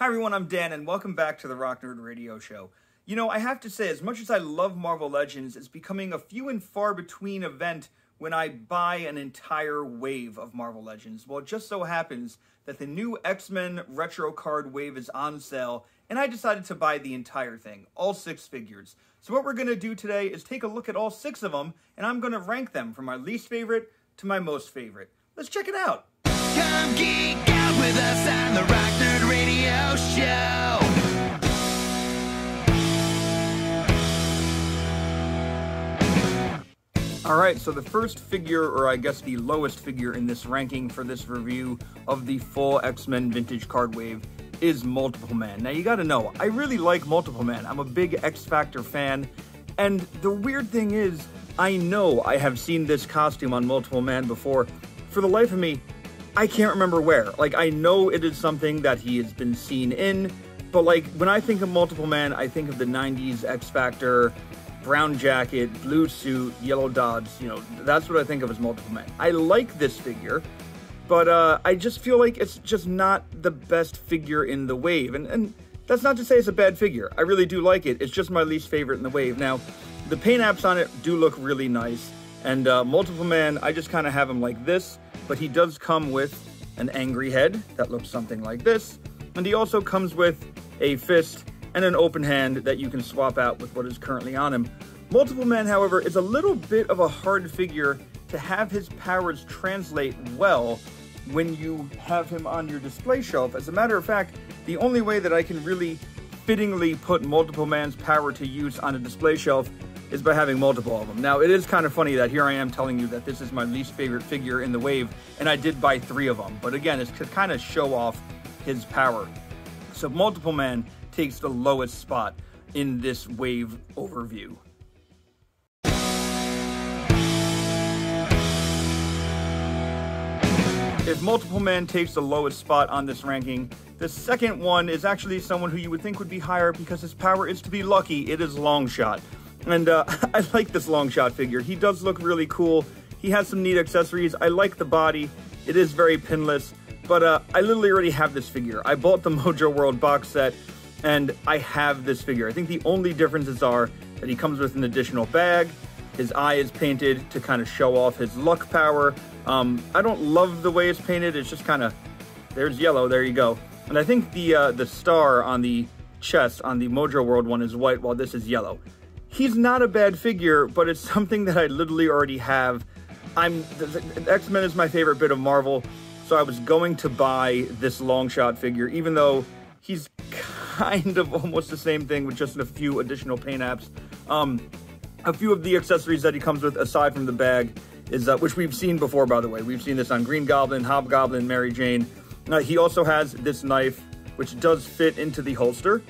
Hi everyone, I'm Dan, and welcome back to the Rock Nerd Radio Show. You know, I have to say, as much as I love Marvel Legends, it's becoming a few and far between event when I buy an entire wave of Marvel Legends. Well, it just so happens that the new X-Men Retro Card wave is on sale, and I decided to buy the entire thing, all 6 figures. So what we're going to do today is take a look at all 6 of them, and I'm going to rank them from my least favorite to my most favorite. Let's check it out! Come geek out with us on the Rock Nerd Radio Show. Alright, so the first figure, or I guess the lowest figure in this ranking for this review of the full X-Men Vintage Card Wave is Multiple Man. Now you gotta know, I really like Multiple Man. I'm a big X-Factor fan, and the weird thing is, I know I have seen this costume on Multiple Man before. For the life of me, I can't remember where. Like, I know it is something that he has been seen in, but like, when I think of Multiple Man, I think of the 90s X-Factor, brown jacket, blue suit, yellow dots, you know, that's what I think of as Multiple Man. I like this figure, but I just feel like it's just not the best figure in the wave, and that's not to say it's a bad figure. I really do like it. It's just my least favorite in the wave. Now, the paint apps on it do look really nice, and Multiple Man, I just kind of have him like this, but he does come with an angry head that looks something like this, and he also comes with a fist and an open hand that you can swap out with what is currently on him. Multiple Man, however, is a little bit of a hard figure to have his powers translate well when you have him on your display shelf. As a matter of fact, the only way that I can really fittingly put Multiple Man's power to use on a display shelf is by having multiple of them. Now, it is kind of funny that here I am telling you that this is my least favorite figure in the wave, and I did buy 3 of them. But again, it's to kind of show off his power. So Multiple Man takes the lowest spot in this wave overview. If Multiple Man takes the lowest spot on this ranking, the second one is actually someone who you would think would be higher because his power is to be lucky. It is Longshot. And I like this Longshot figure. He does look really cool. He has some neat accessories. I like the body. It is very pinless. But I literally already have this figure. I bought the Mojo World box set, and I have this figure. I think the only differences are that he comes with an additional bag. His eye is painted to kind of show off his luck power. I don't love the way it's painted. It's just kind of, there's yellow, there you go. And I think the star on the chest on the Mojo World one is white, while this is yellow. He's not a bad figure, but it's something that I literally already have. X-Men is my favorite bit of Marvel, so I was going to buy this Longshot figure, even though he's kind of almost the same thing with just a few additional paint apps. A few of the accessories that he comes with, aside from the bag, is which we've seen before, by the way. We've seen this on Green Goblin, Hobgoblin, Mary Jane. He also has this knife, which does fit into the holster.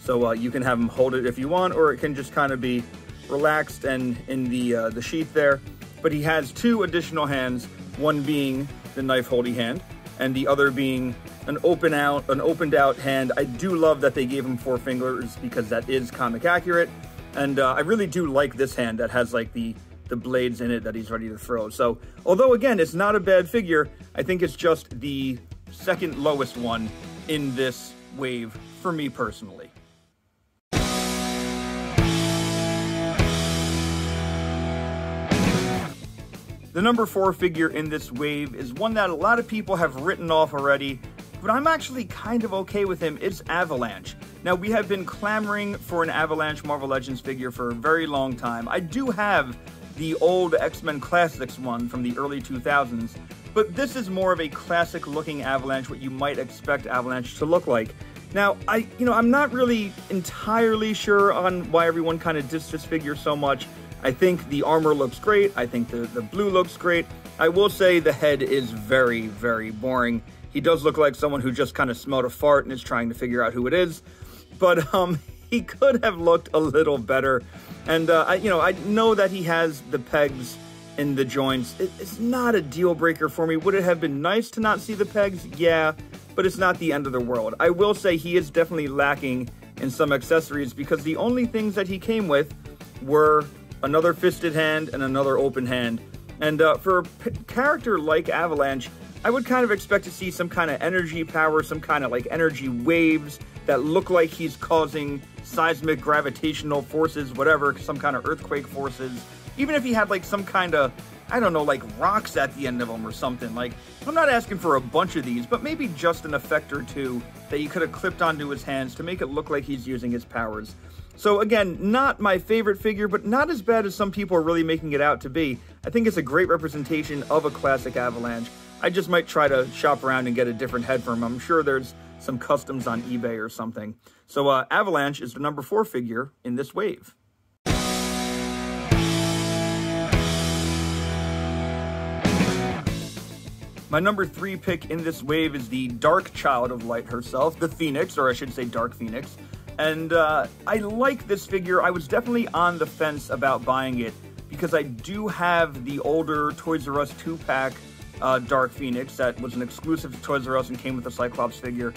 So you can have him hold it if you want, or it can just kind of be relaxed and in the sheath there. But he has 2 additional hands, one being the knife holding hand, and the other being an opened out hand. I do love that they gave him 4 fingers because that is comic accurate. And I really do like this hand that has like the blades in it that he's ready to throw. So although again, it's not a bad figure, I think it's just the second lowest one in this wave for me personally. The number 4 figure in this wave is one that a lot of people have written off already, but I'm actually kind of okay with him. It's Avalanche. Now, we have been clamoring for an Avalanche Marvel Legends figure for a very long time. I do have the old X-Men Classics one from the early 2000s, but this is more of a classic looking Avalanche, what you might expect Avalanche to look like. Now, I'm not really entirely sure on why everyone kind of dissed this figure so much. I think the armor looks great. I think the blue looks great. I will say the head is very, very boring. He does look like someone who just kind of smelled a fart and is trying to figure out who it is. But he could have looked a little better. And, I know that he has the pegs in the joints. It's not a deal breaker for me. Would it have been nice to not see the pegs? Yeah, but it's not the end of the world. I will say he is definitely lacking in some accessories because the only things that he came with were another fisted hand and another open hand. And for a character like Avalanche, I would kind of expect to see some kind of energy power, some kind of like energy waves that look like he's causing seismic gravitational forces, whatever, some kind of earthquake forces. Even if he had like some kind of, I don't know, like rocks at the end of them or something. Like, I'm not asking for a bunch of these, but maybe just an effect or two that you could have clipped onto his hands to make it look like he's using his powers. So again, not my favorite figure, but not as bad as some people are really making it out to be. I think it's a great representation of a classic Avalanche. I just might try to shop around and get a different head for him. I'm sure there's some customs on eBay or something. So Avalanche is the number 4 figure in this wave. My number 3 pick in this wave is the Dark Child of Light herself, the Phoenix, or I should say Dark Phoenix. And I like this figure. I was definitely on the fence about buying it because I do have the older Toys R Us 2-pack Dark Phoenix that was an exclusive to Toys R Us and came with the Cyclops figure.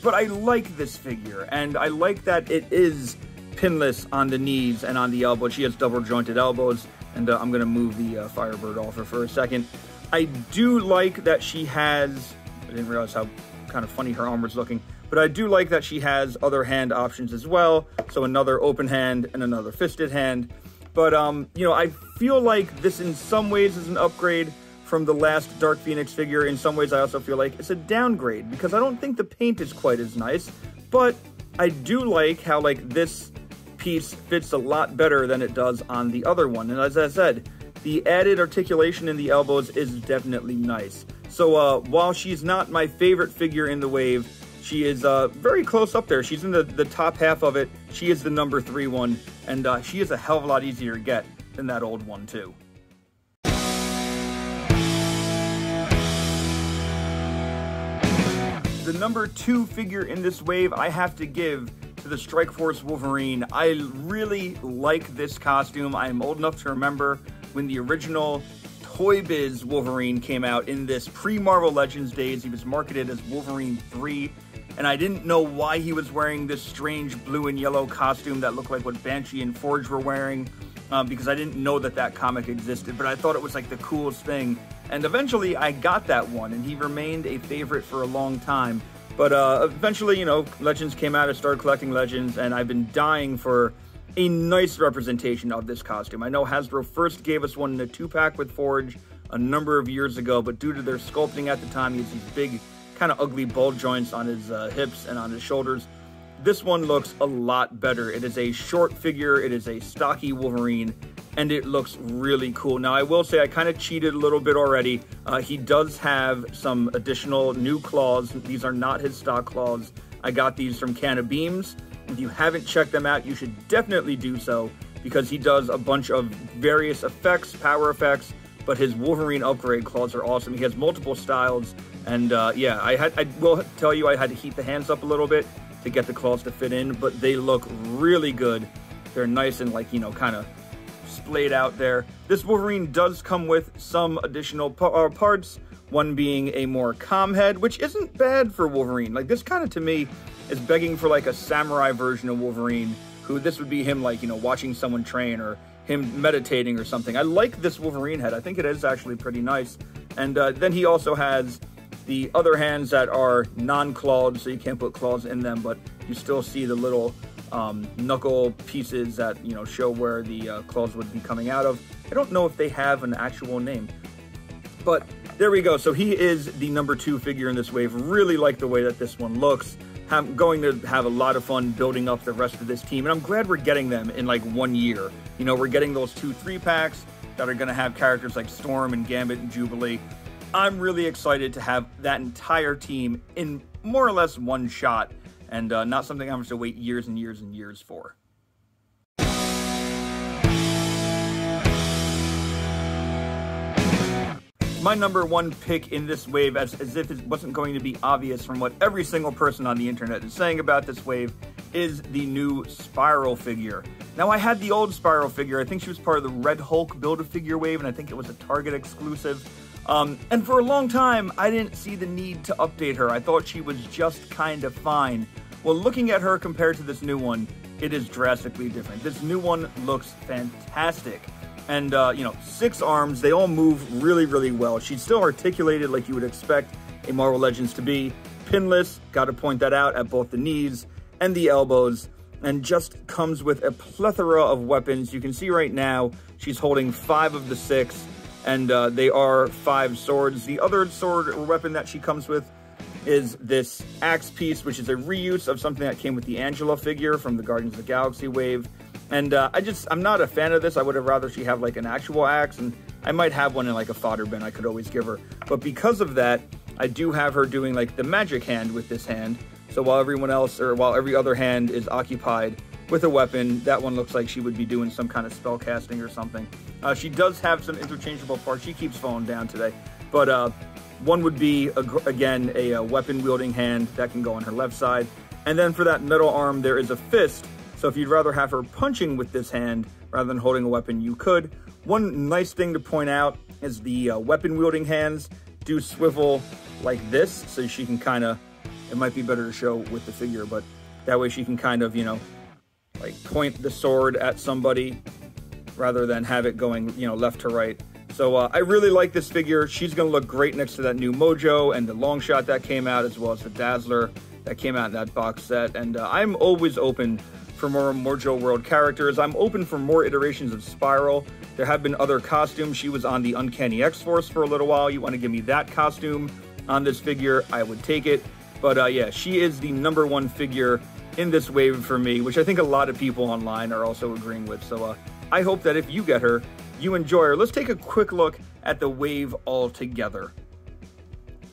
But I like this figure, and I like that it is pinless on the knees and on the elbow. She has double jointed elbows, and I'm going to move the Firebird off her for a second. I do like that she has, I didn't realize how kind of funny her arm was looking, but I do like that she has other hand options as well. So another open hand and another fisted hand. But, you know, I feel like this in some ways is an upgrade from the last Dark Phoenix figure. In some ways, I also feel like it's a downgrade because I don't think the paint is quite as nice. But I do like how, like, this piece fits a lot better than it does on the other one. And as I said, the added articulation in the elbows is definitely nice. So while she's not my favorite figure in the wave, she is very close up there. She's in the top half of it. She is the number 3 one, and she is a hell of a lot easier to get than that old one too. The number 2 figure in this wave I have to give to the Strike Force Wolverine. I really like this costume. I am old enough to remember when the original Toy Biz Wolverine came out in this pre-Marvel Legends days. He was marketed as Wolverine 3, and I didn't know why he was wearing this strange blue and yellow costume that looked like what Banshee and Forge were wearing, because I didn't know that that comic existed, but I thought it was like the coolest thing. And eventually I got that one, and he remained a favorite for a long time. But eventually, you know, Legends came out, I started collecting Legends, and I've been dying for a nice representation of this costume. I know Hasbro first gave us one in a 2-pack with Forge a number of years ago, but due to their sculpting at the time, he has these big, kind of ugly ball joints on his hips and on his shoulders. This one looks a lot better. It is a short figure, it is a stocky Wolverine, and it looks really cool. Now, I will say I kind of cheated a little bit already. He does have some additional new claws. These are not his stock claws. I got these from Can of Beams. If you haven't checked them out, you should definitely do so, because he does a bunch of various effects, power effects, but his Wolverine upgrade claws are awesome. He has multiple styles, and yeah, I will tell you I had to heat the hands up a little bit to get the claws to fit in, but they look really good. They're nice and, like, you know, kind of splayed out there. This Wolverine does come with some additional parts, one being a more calm head, which isn't bad for Wolverine. Like, this kind of, to me, is begging for like a samurai version of Wolverine, who this would be him, like, you know, watching someone train or him meditating or something. I like this Wolverine head. I think it is actually pretty nice. And then he also has the other hands that are non-clawed, so you can't put claws in them, but you still see the little knuckle pieces that, you know, show where the claws would be coming out of. I don't know if they have an actual name, but there we go. So he is the number 2 figure in this wave. Really like the way that this one looks. I'm going to have a lot of fun building up the rest of this team, and I'm glad we're getting them in like 1 year. You know, we're getting those 2 3-packs that are going to have characters like Storm and Gambit and Jubilee. I'm really excited to have that entire team in more or less one shot, and not something I'm going to wait years and years and years for. My number 1 pick in this wave, as if it wasn't going to be obvious from what every single person on the internet is saying about this wave, is the new Spiral figure. Now, I had the old Spiral figure. I think she was part of the Red Hulk Build-A-Figure wave, and I think it was a Target exclusive. And for a long time, I didn't see the need to update her. I thought she was just kind of fine. Well, looking at her compared to this new one, it is drastically different. This new one looks fantastic. And, 6 arms. They all move really, really well. She's still articulated like you would expect a Marvel Legends to be. Pinless, got to point that out, at both the knees and the elbows. And just comes with a plethora of weapons. You can see right now she's holding 5 of the 6. And they are 5 swords. The other sword or weapon that she comes with is this axe piece, which is a reuse of something that came with the Angela figure from the Guardians of the Galaxy wave. And I'm not a fan of this. I would have rather she have like an actual axe, and I might have one in like a fodder bin I could always give her. But because of that, I do have her doing like the magic hand with this hand. So while everyone else, or while every other hand is occupied with a weapon, that one looks like she would be doing some kind of spell casting or something. She does have some interchangeable parts. She keeps falling down today. But one would be, again, a weapon-wielding hand that can go on her left side. And then for that middle arm, there is a fist. So if you'd rather have her punching with this hand rather than holding a weapon, you could. One nice thing to point out is the weapon-wielding hands do swivel like this. So she can kind of, it might be better to show with the figure, but that way she can kind of, like point the sword at somebody rather than have it going, left to right. So I really like this figure. She's going to look great next to that new Mojo and the Longshot that came out, as well as the Dazzler that came out in that box set. And I'm always open for more Mojo World characters. I'm open for more iterations of Spiral. There have been other costumes. She was on the Uncanny X-Force for a little while. You want to give me that costume on this figure, I would take it. But yeah, she is the #1 figure in this wave for me, which I think a lot of people online are also agreeing with. So I hope that if you get her, you enjoy her. Let's take a quick look at the wave altogether.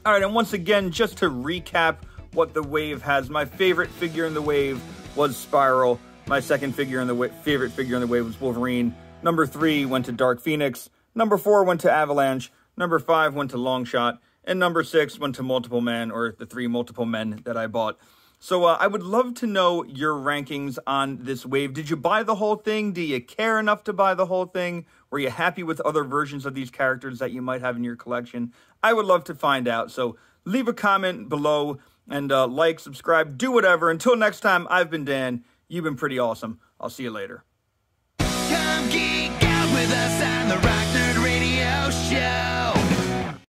All right, and once again, just to recap what the wave has, my favorite figure in the wave was Spiral. My second figure in the favorite figure in the wave was Wolverine. Number 3 went to Dark Phoenix. Number 4 went to Avalanche. Number 5 went to Longshot. And number 6 went to Multiple Man, or the 3 Multiple Men that I bought. So I would love to know your rankings on this wave. Did you buy the whole thing? Do you care enough to buy the whole thing? Were you happy with other versions of these characters that you might have in your collection? I would love to find out. So leave a comment below and like, subscribe, do whatever. Until next time, I've been Dan. You've been pretty awesome. I'll see you later. Come geek out with us on the Rock Nerd Radio Show.